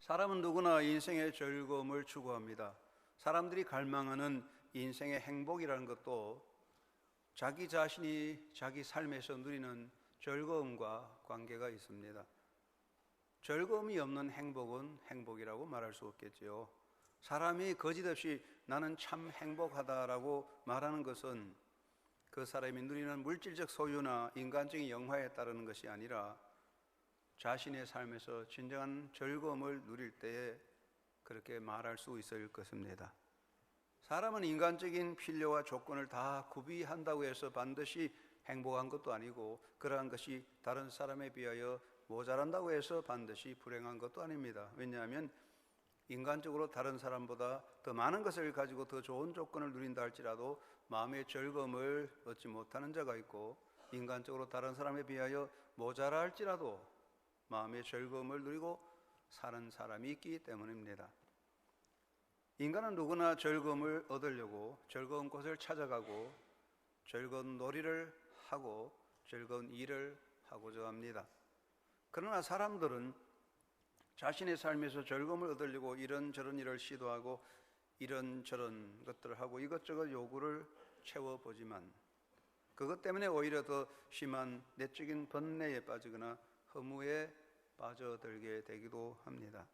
사람은 누구나 인생의 즐거움을 추구합니다. 사람들이 갈망하는 인생의 행복이라는 것도 자기 자신이 자기 삶에서 누리는 즐거움과 관계가 있습니다. 즐거움이 없는 행복은 행복이라고 말할 수 없겠지요. 사람이 거짓없이 나는 참 행복하다라고 말하는 것은 그 사람이 누리는 물질적 소유나 인간적인 영화에 따르는 것이 아니라 자신의 삶에서 진정한 즐거움을 누릴 때에 그렇게 말할 수 있을 것입니다. 사람은 인간적인 필요와 조건을 다 구비한다고 해서 반드시 행복한 것도 아니고, 그러한 것이 다른 사람에 비하여 모자란다고 해서 반드시 불행한 것도 아닙니다. 왜냐하면 인간적으로 다른 사람보다 더 많은 것을 가지고 더 좋은 조건을 누린다 할지라도 마음의 즐거움을 얻지 못하는 자가 있고, 인간적으로 다른 사람에 비하여 모자라 할지라도 마음의 즐거움을 누리고 사는 사람이 있기 때문입니다. 인간은 누구나 즐거움을 얻으려고 즐거운 곳을 찾아가고 즐거운 놀이를 하고 즐거운 일을 하고자 합니다. 그러나 사람들은 자신의 삶에서 즐거움을 얻으려고 이런저런 일을 시도하고 이런저런 것들을 하고 이것저것 요구를 채워보지만 그것 때문에 오히려 더 심한 내적인 번뇌에 빠지거나 허무에 빠져들게 되기도 합니다.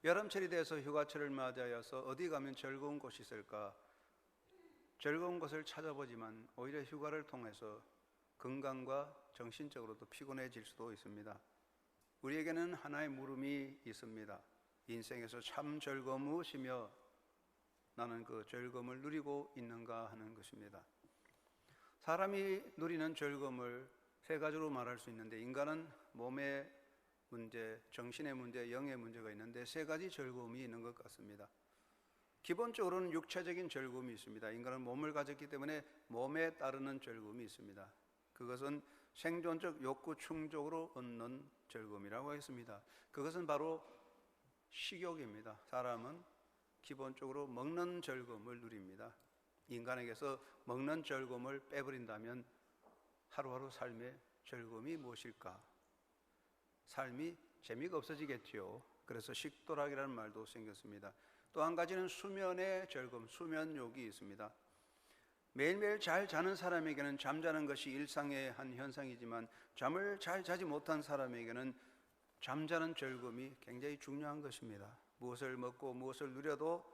여름철이 돼서 휴가철을 맞이하여서 어디 가면 즐거운 곳이 있을까? 즐거운 곳을 찾아보지만 오히려 휴가를 통해서 건강과 정신적으로도 피곤해질 수도 있습니다. 우리에게는 하나의 물음이 있습니다. 인생에서 참 즐거움 무엇이며 나는 그 즐거움을 누리고 있는가 하는 것입니다. 사람이 누리는 즐거움을 세 가지로 말할 수 있는데, 인간은 몸의 문제, 정신의 문제, 영의 문제가 있는데 세 가지 즐거움이 있는 것 같습니다. 기본적으로는 육체적인 즐거움이 있습니다. 인간은 몸을 가졌기 때문에 몸에 따르는 즐거움이 있습니다. 그것은 생존적 욕구 충족으로 얻는 즐거움이라고 했습니다. 그것은 바로 식욕입니다. 사람은 기본적으로 먹는 즐거움을 누립니다. 인간에게서 먹는 즐거움을 빼버린다면 하루하루 삶의 즐거움이 무엇일까? 삶이 재미가 없어지겠지요. 그래서 식도락이라는 말도 생겼습니다. 또 한 가지는 수면의 즐거움, 수면욕이 있습니다. 매일매일 잘 자는 사람에게는 잠자는 것이 일상의 한 현상이지만 잠을 잘 자지 못한 사람에게는 잠자는 즐거움이 굉장히 중요한 것입니다. 무엇을 먹고 무엇을 누려도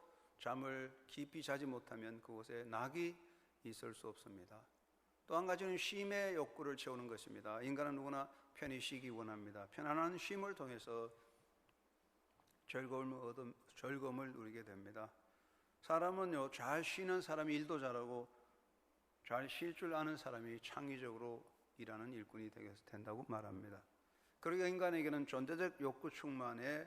잠을 깊이 자지 못하면 그곳에 낙이 있을 수 없습니다. 또 한 가지는 쉼의 욕구를 채우는 것입니다. 인간은 누구나 편히 쉬기 원합니다. 편안한 쉼을 통해서 즐거움을 누리게 됩니다. 사람은요, 잘 쉬는 사람이 일도 잘하고 잘 쉴 줄 아는 사람이 창의적으로 일하는 일꾼이 된다고 말합니다. 그러니까 인간에게는 존재적 욕구 충만에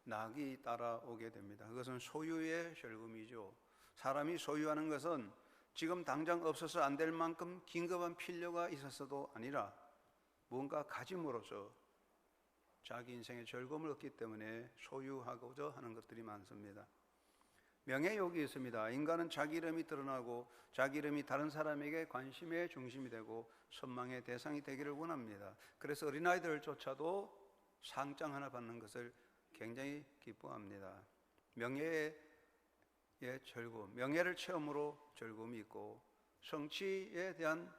낙이 따라오게 됩니다. 그것은 소유의 즐거움이죠. 사람이 소유하는 것은 지금 당장 없어서 안 될 만큼 긴급한 필요가 있어서도 아니라 뭔가 가짐으로써 자기 인생의 즐거움을 얻기 때문에 소유하고자 하는 것들이 많습니다. 명예욕이 있습니다. 인간은 자기 이름이 드러나고 자기 이름이 다른 사람에게 관심의 중심이 되고 선망의 대상이 되기를 원합니다. 그래서 어린아이들조차도 상장 하나 받는 것을 굉장히 기뻐합니다. 명예의 즐거움, 명예를 체험으로 즐거움이 있고 성취에 대한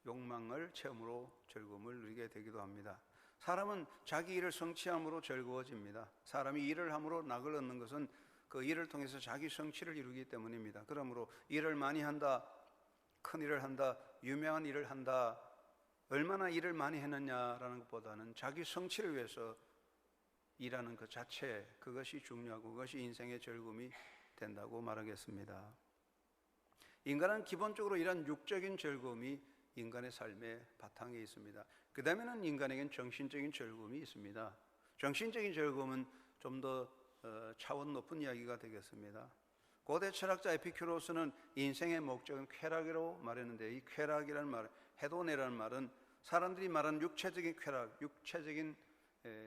욕망을 체험으로 즐거움을 누리게 되기도 합니다. 사람은 자기 일을 성취함으로 즐거워집니다. 사람이 일을 함으로 낙을 얻는 것은 그 일을 통해서 자기 성취를 이루기 때문입니다. 그러므로 일을 많이 한다, 큰 일을 한다, 유명한 일을 한다, 얼마나 일을 많이 했느냐라는 것보다는 자기 성취를 위해서 일하는 것 자체, 그것이 중요하고 그것이 인생의 즐거움이 된다고 말하겠습니다. 인간은 기본적으로 이런 육적인 즐거움이 인간의 삶의 바탕에 있습니다. 그 다음에는 인간에겐 정신적인 즐거움이 있습니다. 정신적인 즐거움은 좀 더 차원 높은 이야기가 되겠습니다. 고대 철학자 에피큐로스는 인생의 목적은 쾌락이라고 말했는데, 이 쾌락이라는 말, 헤도네라는 말은 사람들이 말하는 육체적인 쾌락, 육체적인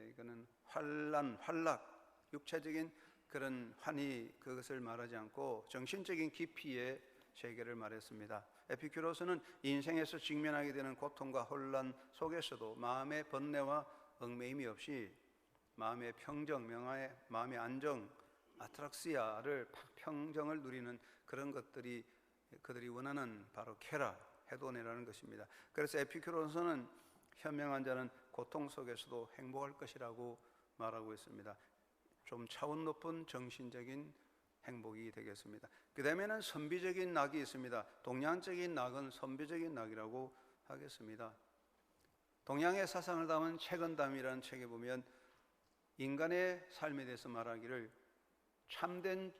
이거는 환락, 육체적인 그런 환희, 그것을 말하지 않고 정신적인 깊이의 세계를 말했습니다. 에피큐로스는 인생에서 직면하게 되는 고통과 혼란 속에서도 마음의 번뇌와 얽매임이 없이 마음의 평정, 마음의 안정, 아트락시아를 평정을 누리는 그런 것들이 그들이 원하는 바로 쾌락, 해도네라는 것입니다. 그래서 에피큐로스는 현명한 자는 고통 속에서도 행복할 것이라고 말하고 있습니다. 좀 차원 높은 정신적인 행복이 되겠습니다. 그 다음에는 선비적인 낙이 있습니다. 동양적인 낙은 선비적인 낙이라고 하겠습니다. 동양의 사상을 담은 책은담이라는 책에 보면 인간의 삶에 대해서 말하기를 참된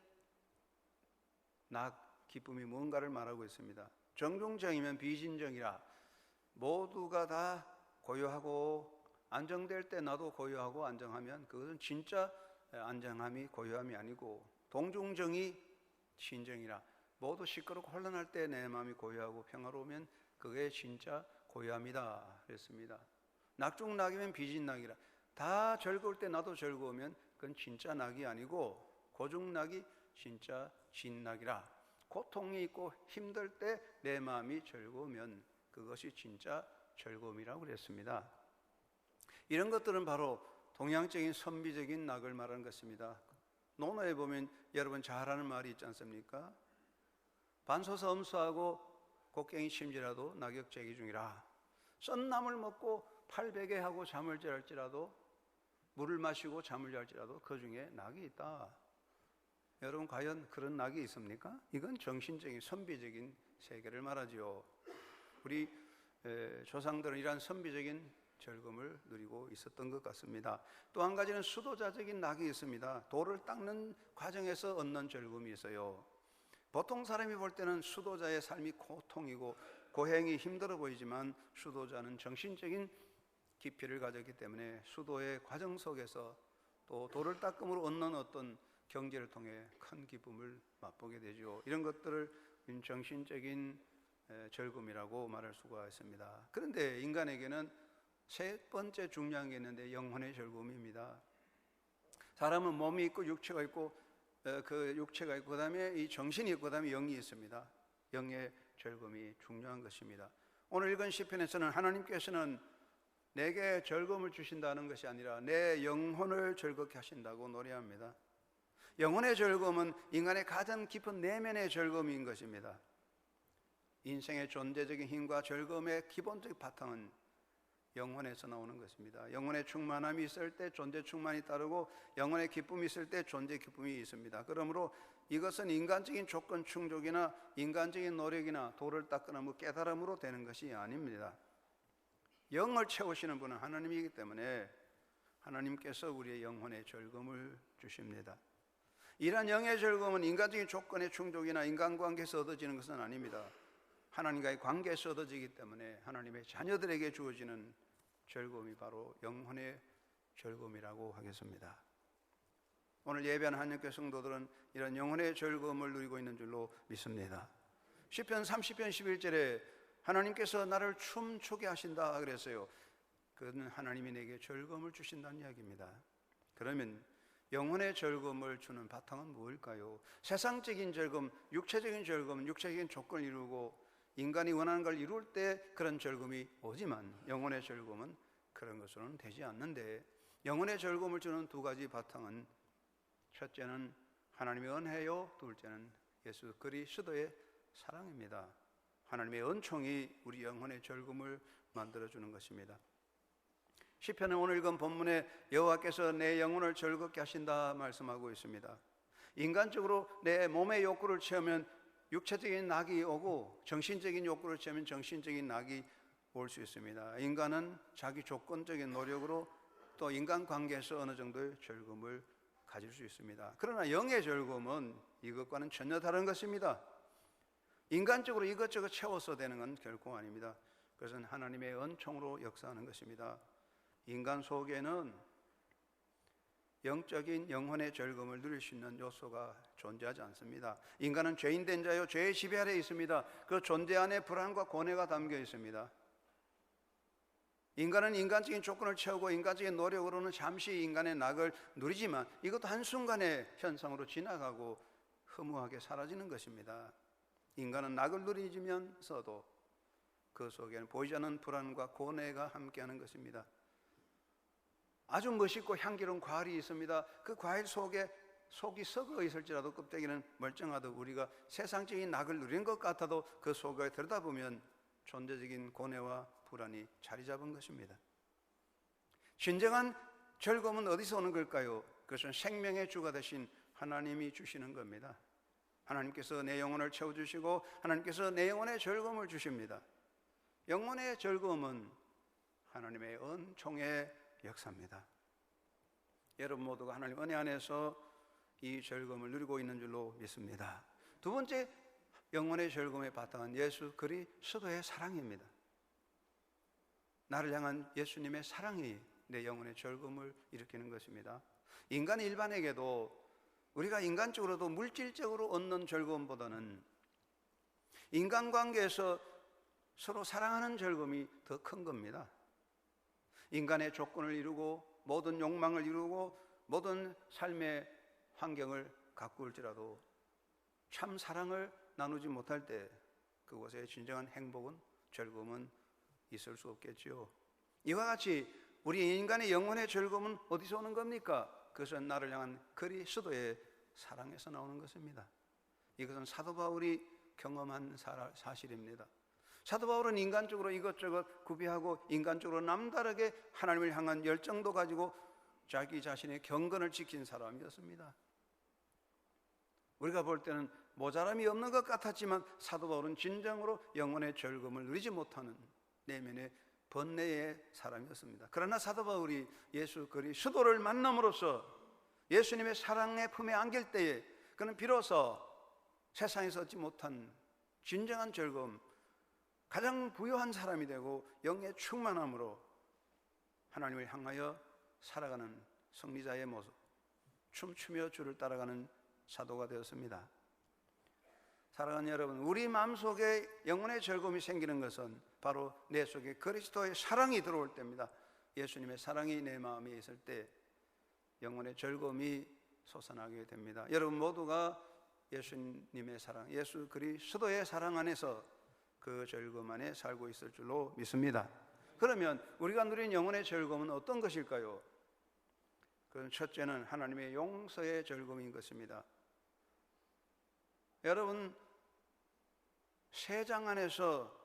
낙, 기쁨이 무언가를 말하고 있습니다. 정중정이면 비진정이라, 모두가 다 고요하고 안정될 때 나도 고요하고 안정하면 그것은 진짜 안정함이 고요함이 아니고, 동중정이 진정이라, 모두 시끄럽고 혼란할 때 내 마음이 고요하고 평화로우면 그게 진짜 고요함이다 그랬습니다. 낙중낙이면 비진낙이라, 다 즐거울 때 나도 즐거우면 그건 진짜 낙이 아니고 고중낙이 진짜 진낙이라, 고통이 있고 힘들 때 내 마음이 즐거우면 그것이 진짜 즐거움이라고 그랬습니다. 이런 것들은 바로 동양적인 선비적인 낙을 말하는 것입니다. 논어에 보면 여러분 잘 아는 말이 있지 않습니까? 반소서 엄수하고 곡괭이 심지라도 낙엽재기 중이라. 썬나물 먹고 팔베개하고 잠을 잘지라도, 물을 마시고 잠을 잘지라도 그 중에 낙이 있다. 여러분 과연 그런 낙이 있습니까? 이건 정신적인 선비적인 세계를 말하지요. 우리 조상들은 이러한 선비적인 즐거움을 누리고 있었던 것 같습니다. 또 한 가지는 수도자적인 낙이 있습니다. 돌을 닦는 과정에서 얻는 즐거움이 있어요. 보통 사람이 볼 때는 수도자의 삶이 고통이고 고행이 힘들어 보이지만 수도자는 정신적인 깊이를 가졌기 때문에 수도의 과정 속에서 또 돌을 닦음으로 얻는 어떤 경제를 통해 큰 기쁨을 맛보게 되죠. 이런 것들을 정신적인 즐거움이라고 말할 수가 있습니다. 그런데 인간에게는 세 번째 중요한 게 있는데 영혼의 즐거움입니다. 사람은 몸이 있고 육체가 있고 그 육체가 있고 그다음에 이 정신이 있고 그다음에 영이 있습니다. 영의 즐거움이 중요한 것입니다. 오늘 읽은 시편에서는 하나님께서는 내게 즐거움을 주신다는 것이 아니라 내 영혼을 즐겁게 하신다고 노래합니다. 영혼의 즐거움은 인간의 가장 깊은 내면의 즐거움인 것입니다. 인생의 존재적인 힘과 즐거움의 기본적 바탕은 영혼에서 나오는 것입니다. 영혼의 충만함이 있을 때 존재 충만이 따르고 영혼의 기쁨이 있을 때 존재 기쁨이 있습니다. 그러므로 이것은 인간적인 조건 충족이나 인간적인 노력이나 도를 닦거나 깨달음으로 되는 것이 아닙니다. 영을 채우시는 분은 하나님이기 때문에 하나님께서 우리의 영혼의 즐거움을 주십니다. 이러한 영의 즐거움은 인간적인 조건의 충족이나 인간관계에서 얻어지는 것은 아닙니다. 하나님과의 관계에서 얻어지기 때문에 하나님의 자녀들에게 주어지는 즐거움이 바로 영혼의 즐거움이라고 하겠습니다. 오늘 예배하는 한영교회 성도들은 이런 영혼의 즐거움을 누리고 있는 줄로 믿습니다. 시편 30편 11절에 하나님께서 나를 춤추게 하신다 그랬어요. 그는 하나님이 내게 즐거움을 주신다는 이야기입니다. 그러면 영혼의 즐거움을 주는 바탕은 무엇일까요? 세상적인 즐거움, 육체적인 즐거움, 육체적인 조건을 이루고 인간이 원하는 걸 이룰 때 그런 즐거움이 오지만 영혼의 즐거움은 그런 것으로는 되지 않는데, 영혼의 즐거움을 주는 두 가지 바탕은 첫째는 하나님의 은혜요, 둘째는 예수 그리스도의 사랑입니다. 하나님의 은총이 우리 영혼의 즐거움을 만들어주는 것입니다. 시편은 오늘 읽은 본문에 여호와께서 내 영혼을 즐겁게 하신다 말씀하고 있습니다. 인간적으로 내 몸의 욕구를 채우면 육체적인 낙이 오고 정신적인 욕구를 채우면 정신적인 낙이 올 수 있습니다. 인간은 자기 조건적인 노력으로 또 인간관계에서 어느 정도의 즐거움을 가질 수 있습니다. 그러나 영의 즐거움은 이것과는 전혀 다른 것입니다. 인간적으로 이것저것 채워서 되는 건 결코 아닙니다. 그것은 하나님의 은총으로 역사하는 것입니다. 인간 속에는 영적인 영혼의 즐거움을 누릴 수 있는 요소가 존재하지 않습니다. 인간은 죄인된 자요, 죄의 지배 아래 있습니다. 그 존재 안에 불안과 고뇌가 담겨 있습니다. 인간은 인간적인 조건을 채우고 인간적인 노력으로는 잠시 인간의 낙을 누리지만 이것도 한순간의 현상으로 지나가고 허무하게 사라지는 것입니다. 인간은 낙을 누리면서도 그 속에는 보이지 않는 불안과 고뇌가 함께하는 것입니다. 아주 멋있고 향기로운 과일이 있습니다. 그 과일 속에 속이 썩어 있을지라도 껍데기는 멀쩡하도 우리가 세상적인 낙을 누린 것 같아도 그 속에 들여다보면 존재적인 고뇌와 불안이 자리 잡은 것입니다. 진정한 즐거움은 어디서 오는 걸까요? 그것은 생명의 주가 되신 하나님이 주시는 겁니다. 하나님께서 내 영혼을 채워주시고 하나님께서 내 영혼의 즐거움을 주십니다. 영혼의 즐거움은 하나님의 은총의 역사입니다. 여러분 모두가 하나님 은혜 안에서 이 즐거움을 누리고 있는 줄로 믿습니다. 두 번째 영혼의 즐거움의 바탕은 예수 그리스도의 사랑입니다. 나를 향한 예수님의 사랑이 내 영혼의 즐거움을 일으키는 것입니다. 인간 일반에게도 우리가 인간적으로도 물질적으로 얻는 즐거움보다는 인간관계에서 서로 사랑하는 즐거움이 더 큰 겁니다. 인간의 조건을 이루고 모든 욕망을 이루고 모든 삶의 환경을 가꾸을지라도 참 사랑을 나누지 못할 때 그곳에 진정한 행복은 즐거움은 있을 수 없겠지요. 이와 같이 우리 인간의 영혼의 즐거움은 어디서 오는 겁니까? 그것은 나를 향한 그리스도의 사랑에서 나오는 것입니다. 이것은 사도 바울이 경험한 사실입니다. 사도 바울은 인간적으로 이것저것 구비하고 인간적으로 남다르게 하나님을 향한 열정도 가지고 자기 자신의 경건을 지킨 사람이었습니다. 우리가 볼 때는 모자람이 없는 것 같았지만 사도 바울은 진정으로 영혼의 즐거움을 누리지 못하는 내면의 번뇌의 사람이었습니다. 그러나 사도 바울이 예수 그리스도를 만남으로써 예수님의 사랑의 품에 안길 때에 그는 비로소 세상에서 얻지 못한 진정한 즐거움, 가장 부유한 사람이 되고 영의 충만함으로 하나님을 향하여 살아가는 승리자의 모습, 춤추며 주를 따라가는 사도가 되었습니다. 사랑하는 여러분, 우리 마음속에 영혼의 즐거움이 생기는 것은 바로 내 속에 그리스도의 사랑이 들어올 때입니다. 예수님의 사랑이 내 마음에 있을 때 영혼의 즐거움이 솟아나게 됩니다. 여러분 모두가 예수님의 사랑, 예수 그리스도의 사랑 안에서 그 즐거움 안에 살고 있을 줄로 믿습니다. 그러면 우리가 누린 영혼의 즐거움은 어떤 것일까요? 그 첫째는 하나님의 용서의 즐거움인 것입니다. 여러분, 새장 안에서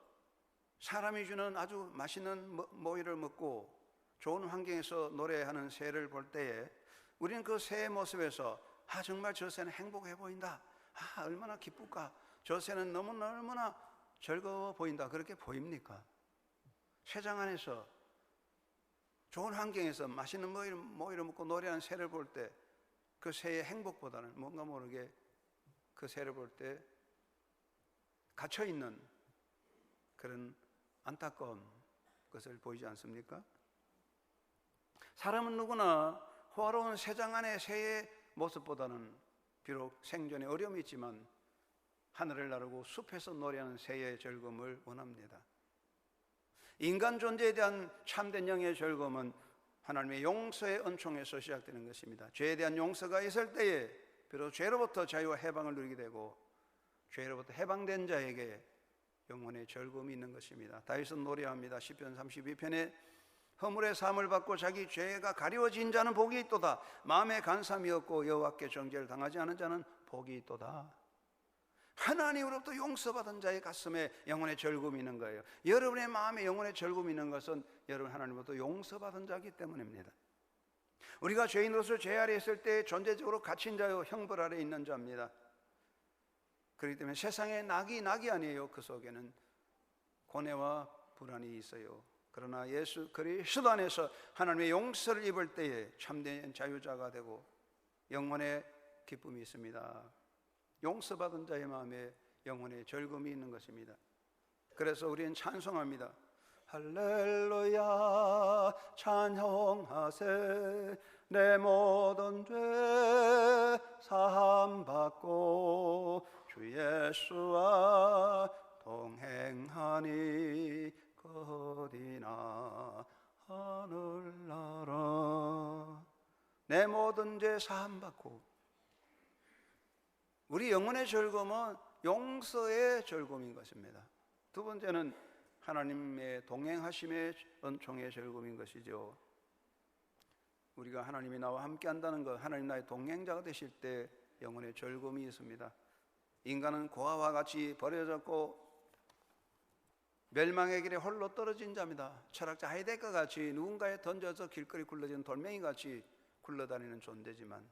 사람이 주는 아주 맛있는 모이를 먹고 좋은 환경에서 노래하는 새를 볼 때에 우리는 그 새의 모습에서 정말 저 새는 행복해 보인다, 얼마나 기쁠까, 저 새는 너무나 즐거워 보인다, 그렇게 보입니까? 새장 안에서 좋은 환경에서 맛있는 모이를 먹고 노래하는 새를 볼 때 그 새의 행복보다는 뭔가 모르게 그 새를 볼 때 갇혀있는 그런 안타까운 것을 보이지 않습니까? 사람은 누구나 호화로운 새장 안의 새의 모습보다는 비록 생존에 어려움이 있지만 하늘을 나르고 숲에서 노래하는 새의 즐거움을 원합니다. 인간 존재에 대한 참된 영의 즐거움은 하나님의 용서의 은총에서 시작되는 것입니다. 죄에 대한 용서가 있을 때에 비로소 죄로부터 자유와 해방을 누리게 되고 죄로부터 해방된 자에게 영혼의 즐거움이 있는 것입니다. 다윗은 노래합니다. 시편 32편에 허물의 사함을 받고 자기 죄가 가리워진 자는 복이 있도다. 마음에 간삼이 없고 여호와께 정죄를 당하지 않은 자는 복이 있도다. 하나님으로부터 용서받은 자의 가슴에 영혼의 즐거움이 있는 거예요. 여러분의 마음에 영혼의 즐거움이 있는 것은 여러분 하나님으로부터 용서받은 자이기 때문입니다. 우리가 죄인으로서 죄 아래 있을 때 존재적으로 갇힌 자요 형벌 아래 있는 자입니다. 그렇기 때문에 세상에 낙이 아니에요. 그 속에는 고뇌와 불안이 있어요. 그러나 예수 그리스도 안에서 하나님의 용서를 입을 때에 참된 자유자가 되고 영혼의 기쁨이 있습니다. 용서받은 자의 마음에 영혼의 즐거움이 있는 것입니다. 그래서 우리는 찬송합니다. 할렐루야 찬송하세 내 모든 죄 사함받고 주 예수와 동행하니 어디나 하늘나라. 내 모든 죄 사함받고 우리 영혼의 즐거움은 용서의 즐거움인 것입니다. 두 번째는 하나님의 동행하심의 은총의 즐거움인 것이죠. 우리가 하나님이 나와 함께 한다는 것, 하나님 나의 동행자가 되실 때 영혼의 즐거움이 있습니다. 인간은 고아와 같이 버려졌고 멸망의 길에 홀로 떨어진 자입니다. 철학자 하이데거가 같이 누군가에 던져서 길거리 굴러지는 돌멩이 같이 굴러다니는 존재지만,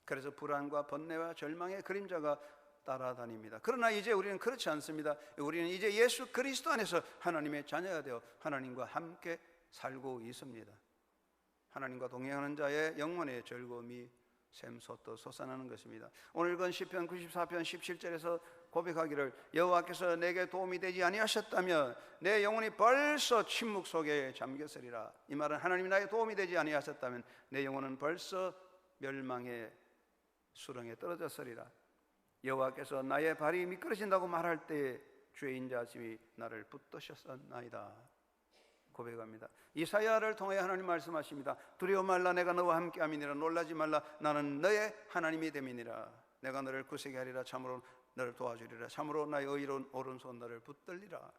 그래서 불안과 번뇌와 절망의 그림자가 따라다닙니다. 그러나 이제 우리는 그렇지 않습니다. 우리는 이제 예수 그리스도 안에서 하나님의 자녀가 되어 하나님과 함께 살고 있습니다. 하나님과 동행하는 자의 영혼의 즐거움이 샘솟듯 솟아나는 것입니다. 오늘 읽은 시편 94편 17절에서 고백하기를 여호와께서 내게 도움이 되지 아니하셨다면 내 영혼이 벌써 침묵 속에 잠겼으리라. 이 말은 하나님이 나의 도움이 되지 아니하셨다면 내 영혼은 벌써 멸망의 수렁에 떨어졌으리라. 여호와께서 나의 발이 미끄러진다고 말할 때 죄인 자심이 나를 붙드셨나이다. 고백합니다. 이사야를 통해 하나님 말씀하십니다. 두려워 말라, 내가 너와 함께함이니라. 놀라지 말라, 나는 너의 하나님이 됨이니라. 내가 너를 구세게 하리라. 참으로 너를 도와주리라. 참으로 나의 의로운 오른손 너를 붙들리라.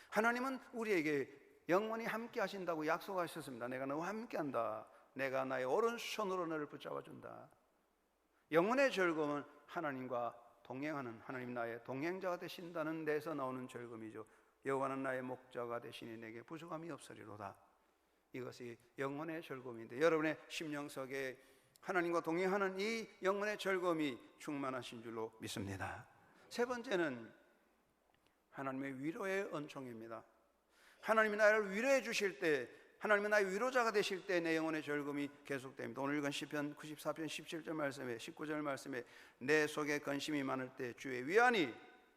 하나님은 우리에게 영원히 함께 하신다고 약속하셨습니다. 내가 너와 함께한다. 내가 나의 오른손으로 너를 붙잡아준다. 영혼의 즐거움은 하나님과 동행하는, 하나님 나의 동행자가 되신다는 데서 나오는 즐거움이죠. 여호와는 나의 목자가 되시니 내게 부족함이 없으리로다. 이것이 영혼의 즐거움인데, 여러분의 심령 속에 하나님과 동행하는 이 영혼의 즐거움이 충만하신 줄로 믿습니다. 세 번째는 하나님의 위로의 은총입니다. 하나님이 나를 위로해 주실 때, 하나님은 나의 위로자가 되실 때 내 영혼의 즐거움이 계속됩니다. 오늘 읽은 시편 94편 17절 말씀에 19절 말씀에 내 속에 근심이 많을 때 주의 위안이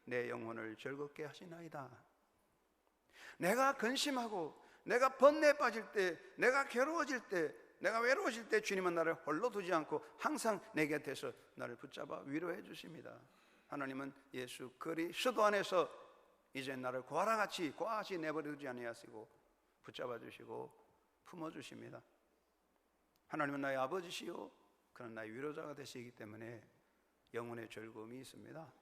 내 영혼을 즐겁게 하시나이다. 내가 근심하고 내가 번뇌에 빠질 때, 내가 괴로워질 때, 내가 외로워질 때 주님은 나를 홀로 두지 않고 항상 내 곁에서 나를 붙잡아 위로해 주십니다. 하나님은 예수 그리스도 안에서 이제 나를 고아와 같이 내버려두지 아니하시고 붙잡아 주시고 품어 주십니다. 하나님은 나의 아버지시요 그는 나의 위로자가 되시기 때문에 영혼의 즐거움이 있습니다.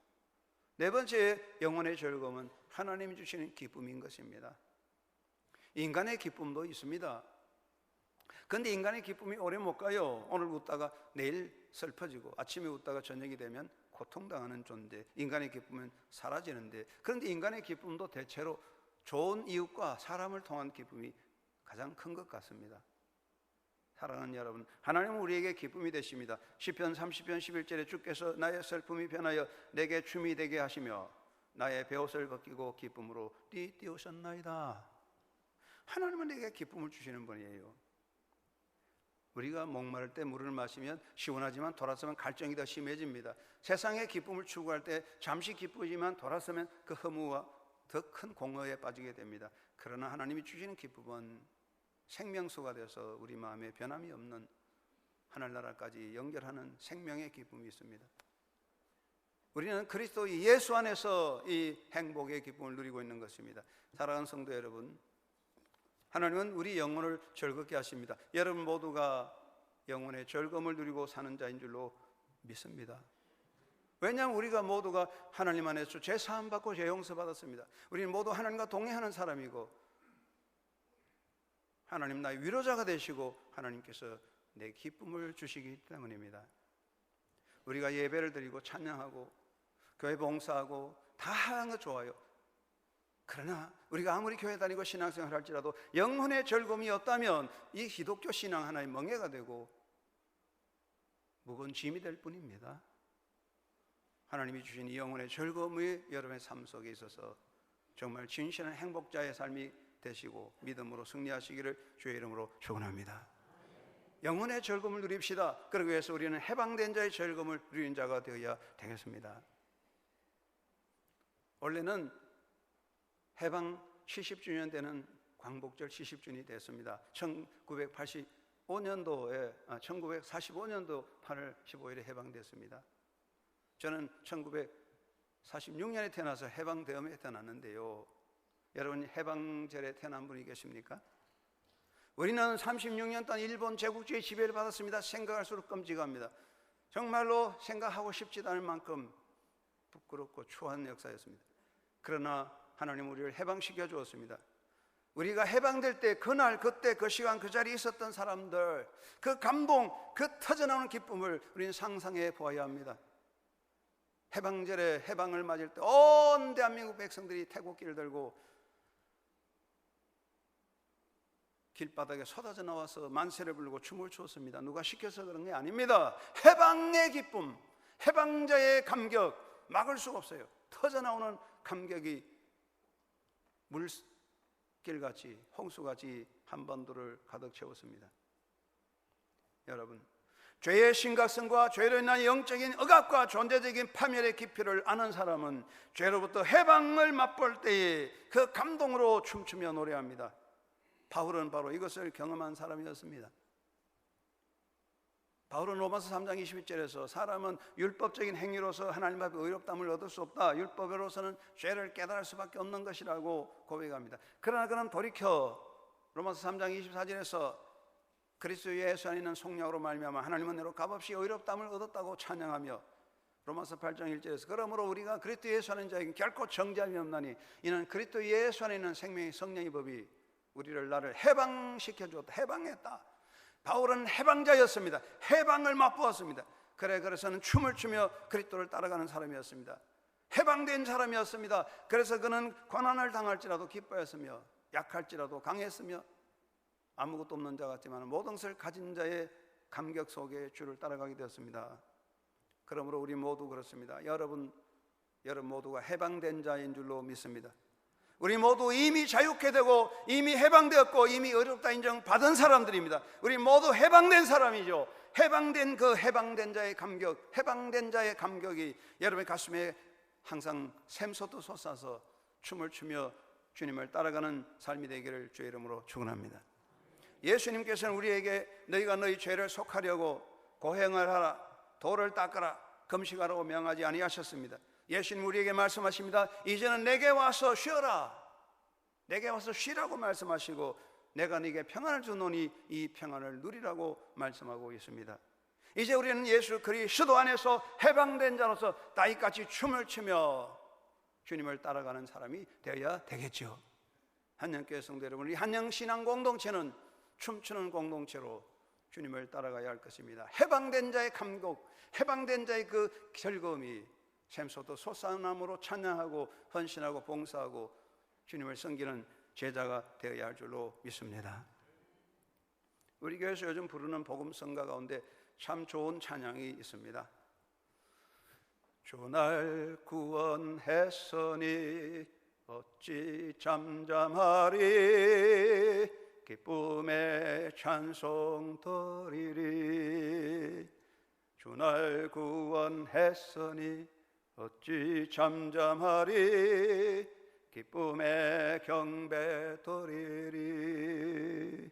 네 번째 영혼의 즐거움은 하나님이 주시는 기쁨인 것입니다. 인간의 기쁨도 있습니다. 그런데 인간의 기쁨이 오래 못 가요. 오늘 웃다가 내일 슬퍼지고 아침에 웃다가 저녁이 되면 고통당하는 존재. 인간의 기쁨은 사라지는데, 그런데 인간의 기쁨도 대체로 좋은 이웃과 사람을 통한 기쁨이 가장 큰 것 같습니다. 사랑하는 여러분, 하나님은 우리에게 기쁨이 되십니다. 시편 30편 11절에 주께서 나의 슬픔이 변하여 내게 춤이 되게 하시며 나의 베옷을 벗기고 기쁨으로 띠띠우셨나이다. 하나님은 내게 기쁨을 주시는 분이에요. 우리가 목마를 때 물을 마시면 시원하지만 돌아서면 갈증이 더 심해집니다. 세상의 기쁨을 추구할 때 잠시 기쁘지만 돌아서면 그 허무와 더 큰 공허에 빠지게 됩니다. 그러나 하나님이 주시는 기쁨은 생명수가 돼서 우리 마음에 변함이 없는 하늘나라까지 연결하는 생명의 기쁨이 있습니다. 우리는 그리스도 예수 안에서 이 행복의 기쁨을 누리고 있는 것입니다. 사랑하는 성도 여러분, 하나님은 우리 영혼을 즐겁게 하십니다. 여러분 모두가 영혼의 즐거움을 누리고 사는 자인 줄로 믿습니다. 왜냐하면 우리가 모두가 하나님 안에서 죄 사함 받고 죄 용서 받았습니다. 우리는 모두 하나님과 동행하는 사람이고 하나님 나의 위로자가 되시고 하나님께서 내 기쁨을 주시기 때문입니다. 우리가 예배를 드리고 찬양하고 교회 봉사하고 다 하는 거 좋아요. 그러나 우리가 아무리 교회 다니고 신앙생활 할지라도 영혼의 즐거움이 없다면 이 기독교 신앙 하나의 멍해가 되고 무거운 짐이 될 뿐입니다. 하나님이 주신 이 영혼의 즐거움이 여러분의 삶 속에 있어서 정말 진실한 행복자의 삶이 되시고 믿음으로 승리하시기를 주의 이름으로 축원합니다. 영혼의 즐거움을 누립시다. 그러기 위해서 우리는 해방된 자의 즐거움을 누리는 자가 되어야 되겠습니다. 원래는 해방 70주년 되는 광복절 70주년이 됐습니다. 1945년도에 8월 15일에 해방됐습니다. 저는 1946년에 태어나서 해방되음에 태어났는데요. 여러분 해방절에 태어난 분이 계십니까? 우리는 36년 동안 일본 제국주의 지배를 받았습니다. 생각할수록 끔찍합니다. 정말로 생각하고 싶지도 않을 만큼 부끄럽고 추한 역사였습니다. 그러나 하나님 우리를 해방시켜 주었습니다. 우리가 해방될 때 그날 그때 그 시간 그 자리에 있었던 사람들, 그 감동, 그 터져나오는 기쁨을 우리는 상상해 보아야 합니다. 해방절에 해방을 맞을 때 온 대한민국 백성들이 태국기를 들고 길바닥에 쏟아져 나와서 만세를 부르고 춤을 추었습니다. 누가 시켜서 그런 게 아닙니다. 해방의 기쁨, 해방자의 감격, 막을 수가 없어요. 터져나오는 감격이 물길같이 홍수같이 한반도를 가득 채웠습니다. 여러분, 죄의 심각성과 죄로 인한 영적인 억압과 존재적인 파멸의 깊이를 아는 사람은 죄로부터 해방을 맛볼 때에 그 감동으로 춤추며 노래합니다. 바울은 바로 이것을 경험한 사람이었습니다. 바울은 로마서 3장 21절에서 사람은 율법적인 행위로서 하나님 앞에 의롭다함을 얻을 수 없다, 율법으로서는 죄를 깨달을 수밖에 없는 것이라고 고백합니다. 그러나 그는 돌이켜 로마서 3장 24절에서 그리스도 예수 안에 있는 속량으로 말미암아 하나님 은혜로 값없이 의롭다함을 얻었다고 찬양하며 로마서 8장 1절에서 그러므로 우리가 그리스도 예수 안에 있는 자에게 결코 정죄함이 없나니 이는 그리스도 예수 안에 있는 생명의 성령의 법이 우리를 나를 해방시켜 주었다, 해방했다. 바울은 해방자였습니다. 해방을 맛보았습니다. 그래서는 춤을 추며 그리스도를 따라가는 사람이었습니다. 해방된 사람이었습니다. 그래서 그는 고난을 당할지라도 기뻐했으며 약할지라도 강했으며 아무것도 없는 자 같지만 모든 것을 가진 자의 감격 속에 주를 따라가게 되었습니다. 그러므로 우리 모두 그렇습니다. 여러분 모두가 해방된 자인 줄로 믿습니다. 우리 모두 이미 자유케 되고 이미 해방되었고 이미 의롭다 인정받은 사람들입니다. 우리 모두 해방된 사람이죠. 해방된 자의 감격, 해방된 자의 감격이 여러분의 가슴에 항상 샘솟듯 솟아서 춤을 추며 주님을 따라가는 삶이 되기를 주의 이름으로 축원합니다. 예수님께서는 우리에게 너희가 너희 죄를 속하려고 고행을 하라, 돌을 닦아라, 금식하라고 명하지 아니하셨습니다. 예수님 우리에게 말씀하십니다. 이제는 내게 와서 쉬어라, 내게 와서 쉬라고 말씀하시고 내가 네게 평안을 주노니 이 평안을 누리라고 말씀하고 있습니다. 이제 우리는 예수 그리스도 안에서 해방된 자로서 다윗같이 춤을 추며 주님을 따라가는 사람이 되어야 되겠죠. 한영교회 성도 여러분, 우리 한영신앙 공동체는 춤추는 공동체로 주님을 따라가야 할 것입니다. 해방된 자의 감격, 해방된 자의 그 즐거움이 샘솟듯 솟아남으로 찬양하고 헌신하고 봉사하고 주님을 섬기는 제자가 되어야 할 줄로 믿습니다. 우리 교회에서 요즘 부르는 복음성가 가운데 참 좋은 찬양이 있습니다. 주 날 구원했으니 어찌 잠잠하리, 기쁨의 찬송 드리리. 주 날 구원했으니 어찌 잠잠하리, 기쁨의 경배 드리리.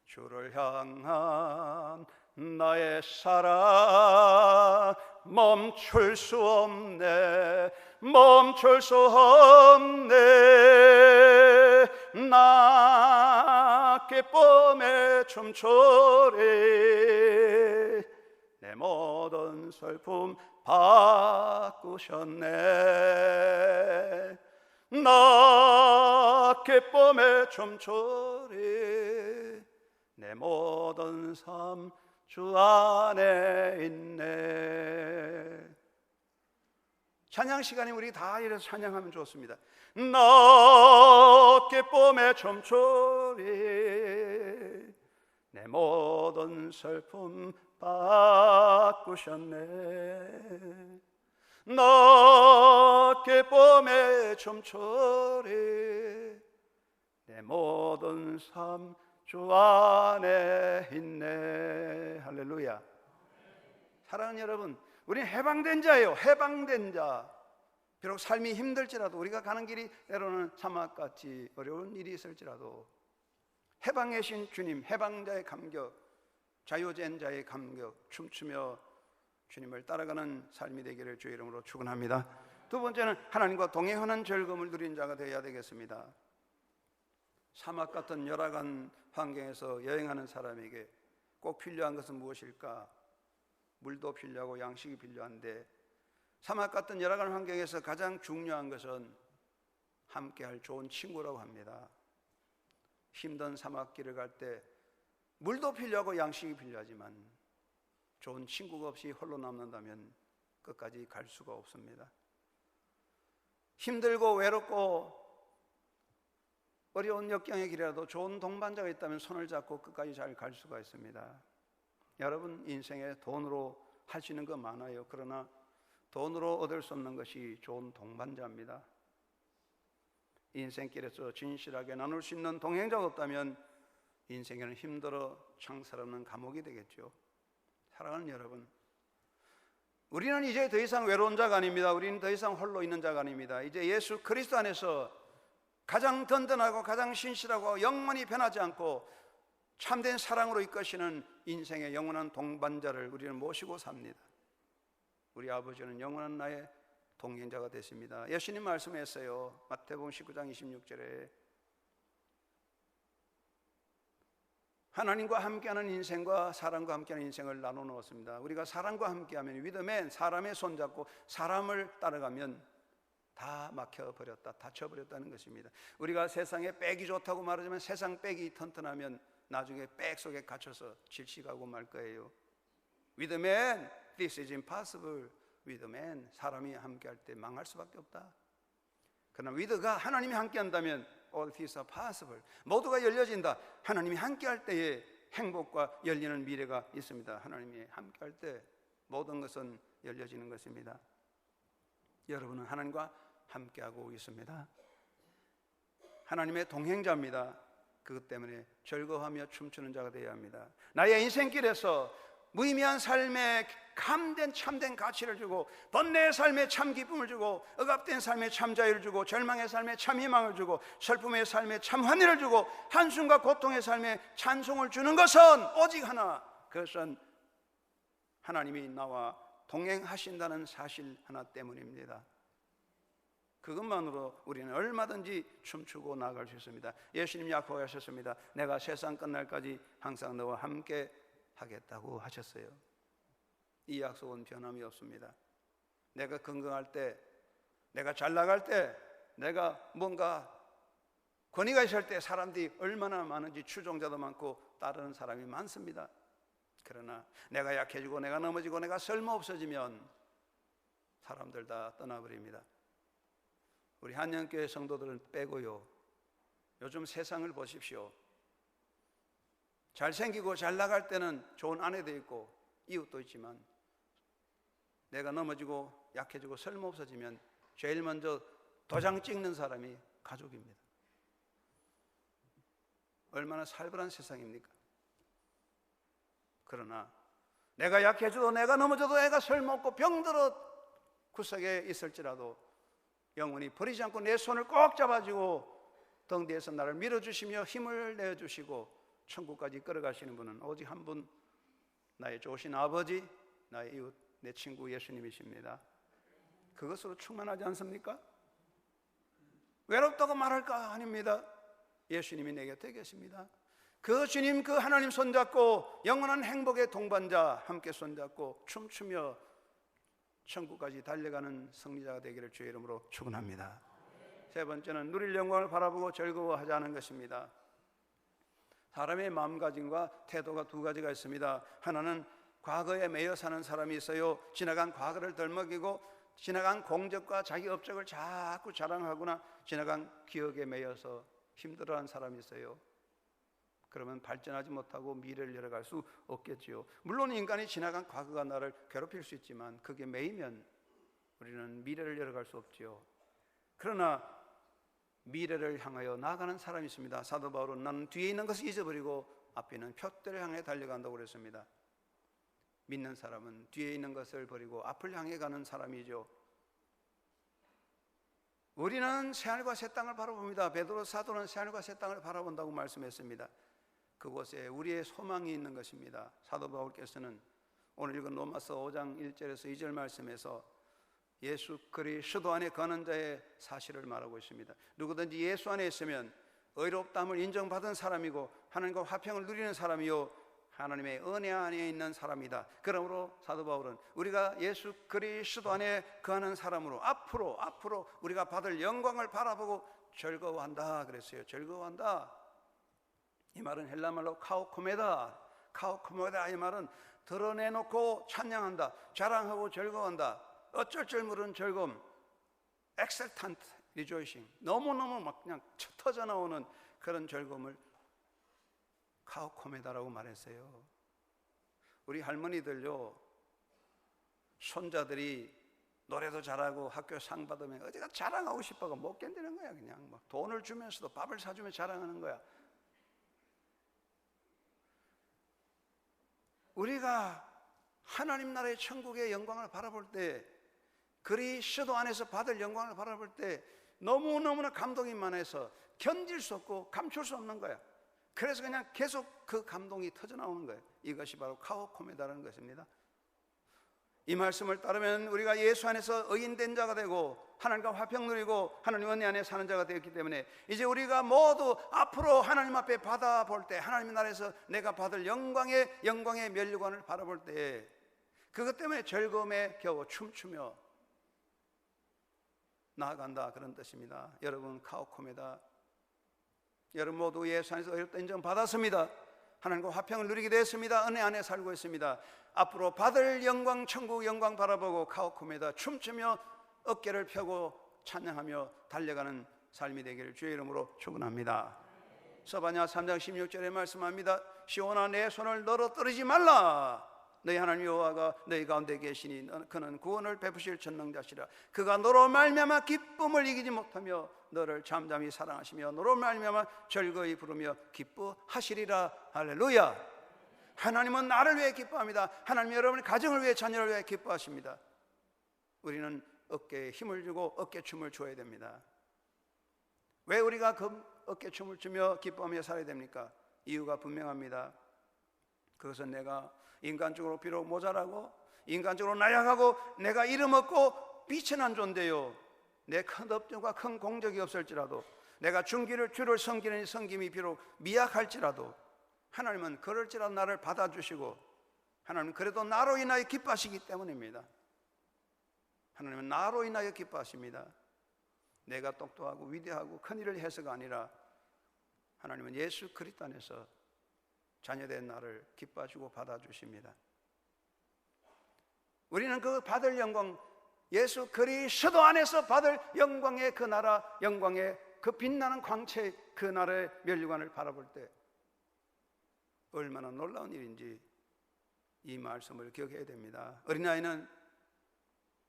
주를 향한 나의 사랑 멈출 수 없네, 멈출 수 없네. 나 기쁨에 춤추리, 내 모든 슬픔 바꾸셨네. 나 기쁨에 춤추리, 내 모든 삶 주 안에 있네. 찬양 시간에 우리 다 이래서 찬양하면 좋습니다. 나 기쁨에 춤추리, 내 모든 슬픔 바꾸셨네. 나 기쁨에 춤추리, 내 모든 삶 주 안에 있네. 할렐루야. 사랑하는 여러분, 우리는 해방된 자예요. 해방된 자. 비록 삶이 힘들지라도, 우리가 가는 길이 때로는 사막같이 어려운 일이 있을지라도 해방의 신 주님, 해방자의 감격, 자유된 자의 감격, 춤추며 주님을 따라가는 삶이 되기를 주의 이름으로 축원합니다. 두 번째는 하나님과 동행하는 즐거움을 누린 자가 되어야 되겠습니다. 사막 같은 열악한 환경에서 여행하는 사람에게 꼭 필요한 것은 무엇일까? 물도 필요하고 양식이 필요한데, 사막 같은 열악한 환경에서 가장 중요한 것은 함께할 좋은 친구라고 합니다. 힘든 사막길을 갈 때 물도 필요하고 양식이 필요하지만 좋은 친구가 없이 홀로 남는다면 끝까지 갈 수가 없습니다. 힘들고 외롭고 어려운 역경의 길이라도 좋은 동반자가 있다면 손을 잡고 끝까지 잘 갈 수가 있습니다. 여러분, 인생에 돈으로 할 수 있는 거 많아요. 그러나 돈으로 얻을 수 없는 것이 좋은 동반자입니다. 인생길에서 진실하게 나눌 수 있는 동행자가 없다면 인생에는 힘들어 창살없는 감옥이 되겠죠. 사랑하는 여러분, 우리는 이제 더 이상 외로운 자가 아닙니다. 우리는 더 이상 홀로 있는 자가 아닙니다. 이제 예수 그리스도 안에서 가장 든든하고 가장 신실하고 영원히 변하지 않고 참된 사랑으로 이끄시는 인생의 영원한 동반자를 우리는 모시고 삽니다. 우리 아버지는 영원한 나의 동행자가 되십니다. 예수님 말씀했어요. 마태복음 19장 26절에 하나님과 함께하는 인생과 사람과 함께하는 인생을 나눠 놓았습니다. 우리가 사람과 함께하면 위드맨, 사람의 손잡고 사람을 따라가면 다 막혀버렸다, 다쳐버렸다는 것입니다. 우리가 세상에 백이 좋다고 말하지만 세상 백이 튼튼하면 나중에 백 속에 갇혀서 질식하고 말 거예요. With man, this is impossible. With man, 사람이 함께할 때 망할 수밖에 없다. 그러나 with가 하나님이 함께한다면 all things are possible. 모두가 열려진다. 하나님이 함께할 때에 행복과 열리는 미래가 있습니다. 하나님이 함께할 때 모든 것은 열려지는 것입니다. 여러분은 하나님과 함께하고 있습니다. 하나님의 동행자입니다. 그것 때문에 즐거워하며 춤추는 자가 되어야 합니다. 나의 인생길에서 무의미한 삶에 감된 참된 가치를 주고 번뇌의 삶에 참 기쁨을 주고 억압된 삶에 참 자유를 주고 절망의 삶에 참 희망을 주고 슬픔의 삶에 참 환희를 주고 한숨과 고통의 삶에 찬송을 주는 것은 오직 하나, 그것은 하나님이 나와 동행하신다는 사실 하나 때문입니다. 그것만으로 우리는 얼마든지 춤추고 나아갈 수 있습니다. 예수님이 약속하셨습니다. 내가 세상 끝날까지 항상 너와 함께 하겠다고 하셨어요. 이 약속은 변함이 없습니다. 내가 건강할 때, 내가 잘 나갈 때, 내가 뭔가 권위가 있을 때 사람들이 얼마나 많은지 추종자도 많고 따르는 사람이 많습니다. 그러나 내가 약해지고 내가 넘어지고 내가 쓸모없어지면 사람들 다 떠나버립니다. 우리 한영교회 성도들은 빼고요. 요즘 세상을 보십시오. 잘생기고 잘 나갈 때는 좋은 아내도 있고 이웃도 있지만 내가 넘어지고 약해지고 쓸모없어지면 제일 먼저 도장 찍는 사람이 가족입니다. 얼마나 살벌한 세상입니까? 그러나 내가 약해져도 내가 넘어져도 애가 쓸모없고 병들어 구석에 있을지라도 영원히 버리지 않고 내 손을 꼭 잡아주고 등 뒤에서 나를 밀어주시며 힘을 내어주시고 천국까지 끌어가시는 분은 오직 한 분, 나의 좋으신 아버지, 나의 이웃, 내 친구 예수님이십니다. 그것으로 충만하지 않습니까? 외롭다고 말할까? 아닙니다. 예수님이 내 곁에 계십니다. 그 주님, 그 하나님 손잡고 영원한 행복의 동반자 함께 손잡고 춤추며 천국까지 달려가는 승리자가 되기를 주의 이름으로 축원합니다. 세 번째는 누릴 영광을 바라보고 즐거워하자는 것입니다. 사람의 마음가짐과 태도가 두 가지가 있습니다. 하나는 과거에 매여 사는 사람이 있어요. 지나간 과거를 덜먹이고 지나간 공적과 자기 업적을 자꾸 자랑하거나 지나간 기억에 매여서 힘들어하는 사람이 있어요. 그러면 발전하지 못하고 미래를 열어갈 수 없겠지요. 물론 인간이 지나간 과거가 나를 괴롭힐 수 있지만 그게 매이면 우리는 미래를 열어갈 수 없지요. 그러나 미래를 향하여 나아가는 사람이 있습니다. 사도 바울은 나는 뒤에 있는 것을 잊어버리고 앞에 있는 표대를 향해 달려간다고 그랬습니다. 믿는 사람은 뒤에 있는 것을 버리고 앞을 향해 가는 사람이죠. 우리는 새하늘과 새 땅을 바라봅니다. 베드로 사도는 새하늘과 새 땅을 바라본다고 말씀했습니다. 그곳에 우리의 소망이 있는 것입니다. 사도 바울께서는 오늘 읽은 로마서 5장 1절에서 2절 말씀에서 예수 그리스도 안에 거하는 자의 사실을 말하고 있습니다. 누구든지 예수 안에 있으면 의롭다함을 인정받은 사람이고 하나님과 화평을 누리는 사람이요 하나님의 은혜 안에 있는 사람이다. 그러므로 사도 바울은 우리가 예수 그리스도 안에 거하는 사람으로 앞으로 우리가 받을 영광을 바라보고 즐거워한다 그랬어요. 즐거워한다. 이 말은 헬라말로 카오코메다. 카오코메다 이 말은 드러내놓고 찬양한다, 자랑하고 즐거워한다, 어쩔 줄 모르는 즐거움, exultant rejoicing, 너무너무 막 그냥 터져 나오는 그런 즐거움을 카오코메다라고 말했어요. 우리 할머니들요, 손자들이 노래도 잘하고 학교 상 받으면 어디가 자랑하고 싶어가 못 견디는 거야. 그냥 막 돈을 주면서도 밥을 사주며 자랑하는 거야. 우리가 하나님 나라의 천국의 영광을 바라볼 때, 그리스도 안에서 받을 영광을 바라볼 때 너무너무나 감동이 많아서 견딜 수 없고 감출 수 없는 거야. 그래서 그냥 계속 그 감동이 터져 나오는 거예요. 이것이 바로 카오코메다라는 것입니다. 이 말씀을 따르면 우리가 예수 안에서 의인된 자가 되고 하나님과 화평 누리고 하나님 은혜 안에 사는 자가 되었기 때문에 이제 우리가 모두 앞으로 하나님 앞에 받아볼 때, 하나님 나라에서 내가 받을 영광의 면류관을 바라볼 때 그것 때문에 즐거움에 겨우 춤추며 나아간다, 그런 뜻입니다. 여러분, 카오코메다. 여러분 모두 예수 안에서 의롭다 인정 받았습니다. 하나님과 화평을 누리게 되었습니다. 은혜 안에 살고 있습니다. 앞으로 받을 영광, 천국 영광 바라보고 카오코메다 춤추며 어깨를 펴고 찬양하며 달려가는 삶이 되기를 주의 이름으로 축원합니다. 서바냐 3장 16절에 말씀합니다. 시온아, 내 손을 너로 떨지 말라. 너희 하나님 여호와가 너희 가운데 계시니 그는 구원을 베푸실 전능자시라. 그가 너로 말미암아 기쁨을 이기지 못하며 너를 잠잠히 사랑하시며 너로 말미암아 즐거이 부르며 기뻐하시리라. 할렐루야. 하나님은 나를 위해 기뻐합니다. 하나님은 여러분의 가정을 위해, 자녀를 위해 기뻐하십니다. 우리는 어깨에 힘을 주고 어깨춤을 줘야 됩니다. 왜 우리가 그 어깨춤을 추며 기뻐하며 살아야 됩니까? 이유가 분명합니다. 그것은 내가 인간적으로 비록 모자라고 인간적으로 나약하고 내가 이름 없고 비천한 존재요, 내 큰 업적과 큰 공적이 없을지라도 내가 주를 섬기는 섬김이 비록 미약할지라도 하나님은 그럴지라도 나를 받아주시고 하나님은 그래도 나로 인하여 기뻐하시기 때문입니다. 하나님은 나로 인하여 기뻐하십니다. 내가 똑똑하고 위대하고 큰일을 해서가 아니라 하나님은 예수 그리스도 안에서 자녀된 나를 기뻐하시고 받아주십니다. 우리는 그 받을 영광, 예수 그리스도 안에서 받을 영광의 그 나라, 영광의 그 빛나는 광채의 그 나라의 면류관을 바라볼 때 얼마나 놀라운 일인지 이 말씀을 기억해야 됩니다. 어린아이는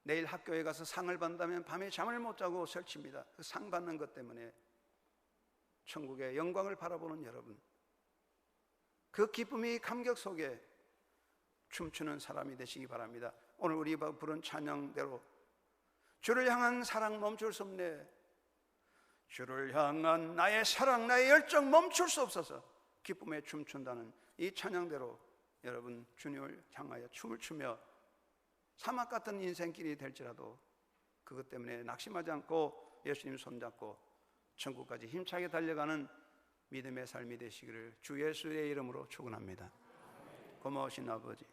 내일 학교에 가서 상을 받는다면 밤에 잠을 못 자고 설칩니다. 그 상 받는 것 때문에. 천국의 영광을 바라보는 여러분, 그 기쁨이 감격 속에 춤추는 사람이 되시기 바랍니다. 오늘 우리 부른 찬양대로 주를 향한 사랑 멈출 수 없네, 주를 향한 나의 사랑, 나의 열정 멈출 수 없어서 기쁨에 춤춘다는 이 찬양대로 여러분 주님을 향하여 춤을 추며 사막 같은 인생길이 될지라도 그것 때문에 낙심하지 않고 예수님 손잡고 천국까지 힘차게 달려가는 믿음의 삶이 되시기를 주 예수의 이름으로 축원합니다. 고마우신 아버지,